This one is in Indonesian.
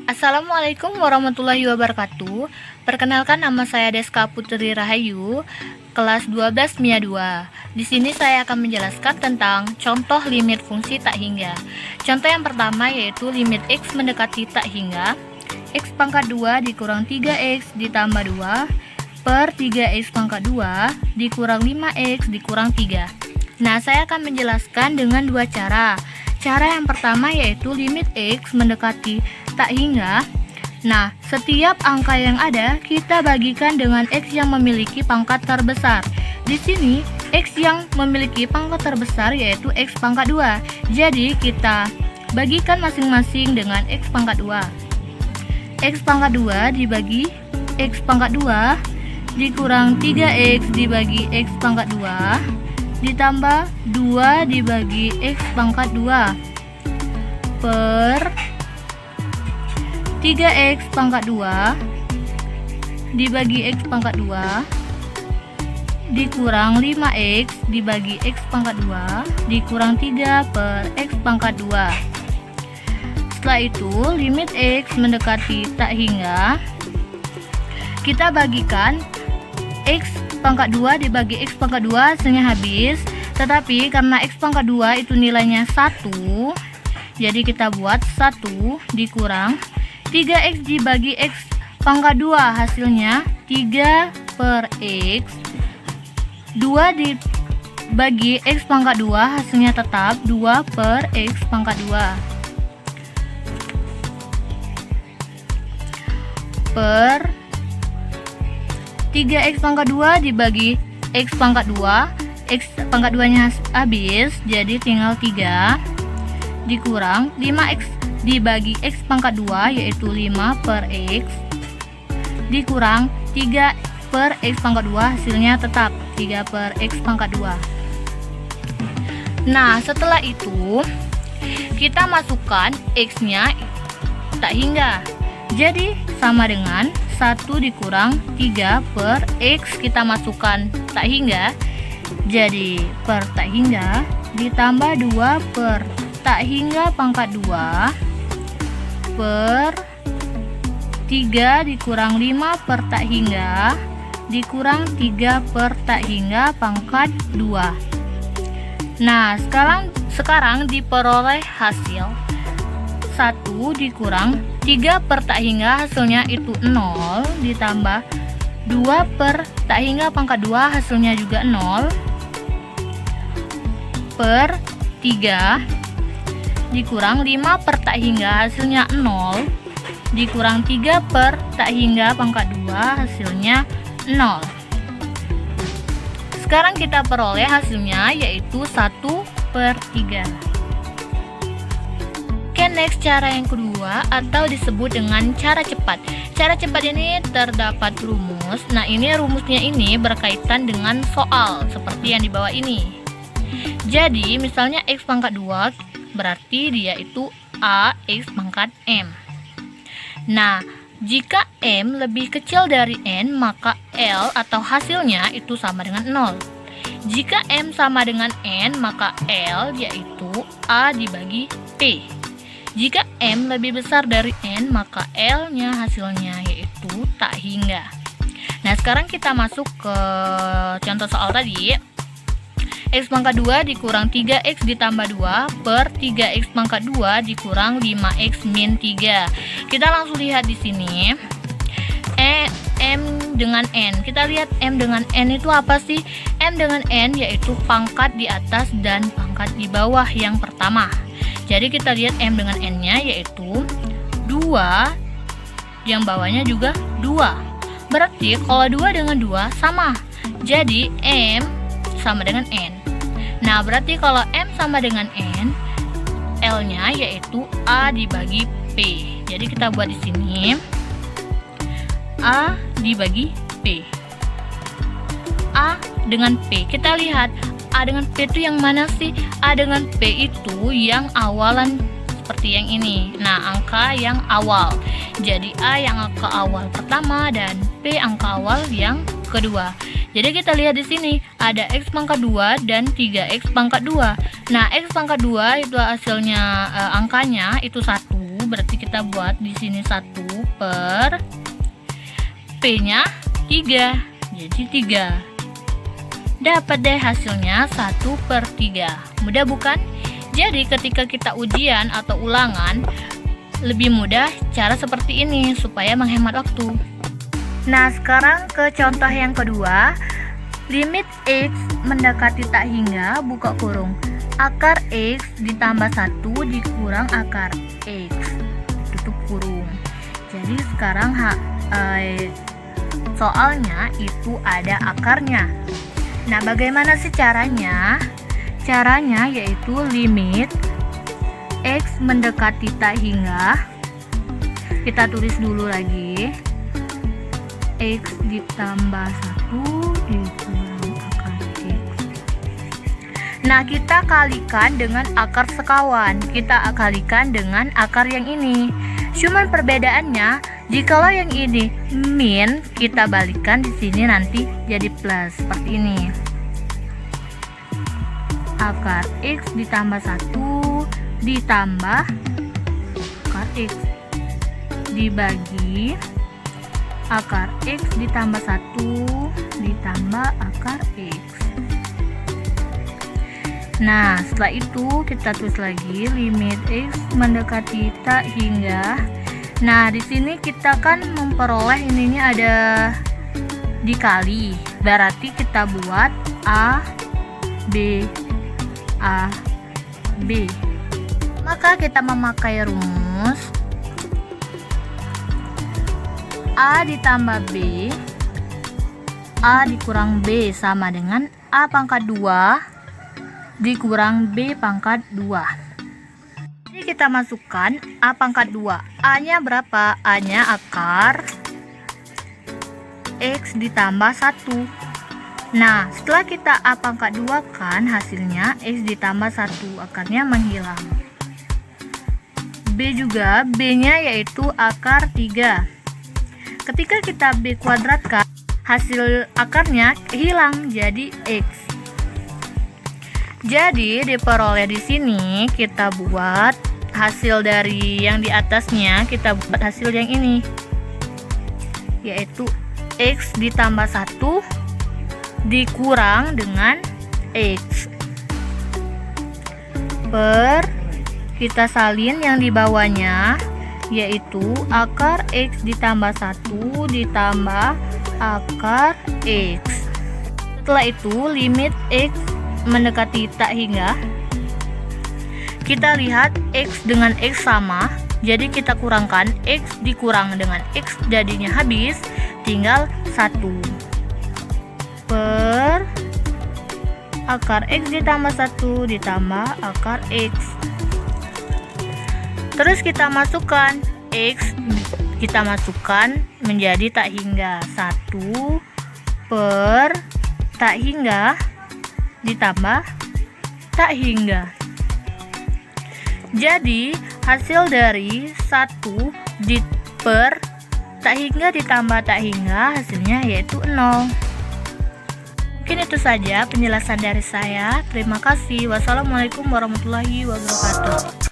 Assalamualaikum warahmatullahi wabarakatuh. Perkenalkan, nama saya Deska Putri Rahayu, kelas 12 MIA 2. Di sini saya akan menjelaskan tentang contoh limit fungsi tak hingga. Contoh yang pertama yaitu limit X mendekati tak hingga. X pangkat 2 dikurang 3X ditambah 2 per 3X pangkat 2 dikurang 5X dikurang 3. Nah, saya akan menjelaskan dengan dua cara. Cara yang pertama yaitu limit X mendekati tak hingga. Nah, setiap angka yang ada kita bagikan dengan X yang memiliki pangkat terbesar. Di sini X yang memiliki pangkat terbesar yaitu X pangkat 2. Jadi kita bagikan masing-masing dengan X pangkat 2. X pangkat 2 dibagi X pangkat 2 dikurang 3X dibagi X pangkat 2 ditambah 2 dibagi X pangkat 2 per 3X pangkat 2 dibagi X pangkat 2 dikurang 5X dibagi X pangkat 2 dikurang 3 per X pangkat 2. Setelah itu limit X mendekati tak hingga, kita bagikan X pangkat 2 dibagi X pangkat 2 hasilnya habis. Tetapi karena X pangkat 2 itu nilainya 1, jadi kita buat 1 dikurang 3X dibagi X pangkat 2 hasilnya 3 per X. 2 dibagi X pangkat 2 hasilnya tetap 2 per X pangkat 2 per 3X pangkat 2 dibagi X pangkat 2. X pangkat 2 nya habis, jadi tinggal 3 dikurang 5X dibagi X pangkat 2 yaitu 5 per X dikurang 3 per X pangkat 2 hasilnya tetap 3 per X pangkat 2. Nah, setelah itu kita masukkan X nya tak hingga, jadi sama dengan 1 dikurang 3 per X kita masukkan tak hingga, jadi per tak hingga ditambah 2 per tak hingga pangkat 2 per 3 dikurang 5 per tak hingga dikurang 3 per tak hingga pangkat 2. Nah, sekarang diperoleh hasil 1 dikurang 3 per tak hingga hasilnya itu 0 ditambah 2 per tak hingga pangkat 2 hasilnya juga 0 per 3 dikurang 5 per tak hingga hasilnya 0 dikurang 3 per tak hingga pangkat 2 hasilnya 0. Sekarang kita peroleh hasilnya yaitu 1 per 3. Oke, next, cara yang kedua atau disebut dengan cara cepat. Cara cepat ini terdapat rumus. Nah, ini rumusnya ini berkaitan dengan soal seperti yang di bawah ini. Jadi, misalnya X pangkat 2 berarti dia itu A X pangkat M. Nah, jika M lebih kecil dari N, maka L atau hasilnya itu sama dengan 0. Jika M sama dengan N, maka L yaitu A dibagi P. Jika M lebih besar dari N, maka L-nya hasilnya yaitu tak hingga. Nah, sekarang kita masuk ke contoh soal tadi. X pangkat 2 dikurang 3X ditambah 2 per 3X pangkat 2 dikurang 5X min 3. Kita langsung lihat di sini. M dengan N. Kita lihat M dengan N itu apa sih? M dengan N yaitu pangkat di atas dan pangkat di bawah yang pertama. Jadi kita lihat M dengan N-nya yaitu 2, yang bawahnya juga 2. Berarti kalau 2 dengan 2 sama. Jadi M sama dengan N. Nah, berarti kalau M sama dengan N, L-nya yaitu A dibagi P. Jadi kita buat di sini A dibagi P. A dengan P. Kita lihat A dengan P itu yang mana sih? A dengan P itu yang awalan seperti yang ini. Nah, angka yang awal. Jadi A yang angka awal pertama dan P angka awal yang kedua. Jadi kita lihat di sini ada X pangkat 2 dan 3X pangkat 2. Nah, X pangkat 2 itu hasilnya angkanya itu 1, berarti kita buat di sini 1 per P-nya 3. Jadi 3. Dapat deh hasilnya 1 per 3. Mudah bukan? Jadi ketika kita ujian atau ulangan, lebih mudah cara seperti ini supaya menghemat waktu. Nah, sekarang ke contoh yang kedua. Limit X mendekati tak hingga, buka kurung, akar X ditambah 1 dikurang akar X, tutup kurung. Jadi sekarang soalnya itu ada akarnya. Nah, bagaimana sih caranya? Caranya yaitu limit X mendekati tak hingga, kita tulis dulu lagi, X ditambah 1 dikurang akar X. Nah, kita kalikan dengan akar sekawan. Kita kalikan dengan akar yang ini. Cuman perbedaannya, jikalau yang ini min, kita balikan di sini nanti jadi plus seperti ini. Akar X ditambah 1 ditambah akar X dibagi akar X ditambah 1 ditambah akar X. Nah, setelah itu kita tulis lagi limit X mendekati tak hingga. Nah, di sini kita kan memperoleh ininya ada dikali, berarti kita buat A B A B. Maka kita memakai rumus A ditambah B, A dikurang B sama dengan A pangkat 2 dikurang B pangkat 2. Jadi kita masukkan A pangkat 2. A-nya berapa? A-nya akar X ditambah 1. Nah, setelah kita A pangkat 2 kan hasilnya X ditambah 1, akarnya menghilang. B juga, B-nya yaitu akar 3. Ketika kita B kuadratkan, hasil akarnya hilang jadi X. Jadi diperoleh di sini kita buat hasil dari yang di atasnya, kita buat hasil yang ini, yaitu X ditambah 1 dikurang dengan X per, kita salin yang di bawahnya, yaitu akar X ditambah 1 ditambah akar X. Setelah itu limit X mendekati tak hingga, kita lihat X dengan X sama, jadi kita kurangkan X dikurang dengan X jadinya habis, tinggal 1 per akar X ditambah 1 ditambah akar X. Terus kita masukkan X, kita masukkan menjadi tak hingga, 1 per tak hingga ditambah tak hingga. Jadi hasil dari 1 per tak hingga ditambah tak hingga, hasilnya yaitu 0. Mungkin itu saja penjelasan dari saya. Terima kasih. Wassalamualaikum warahmatullahi wabarakatuh.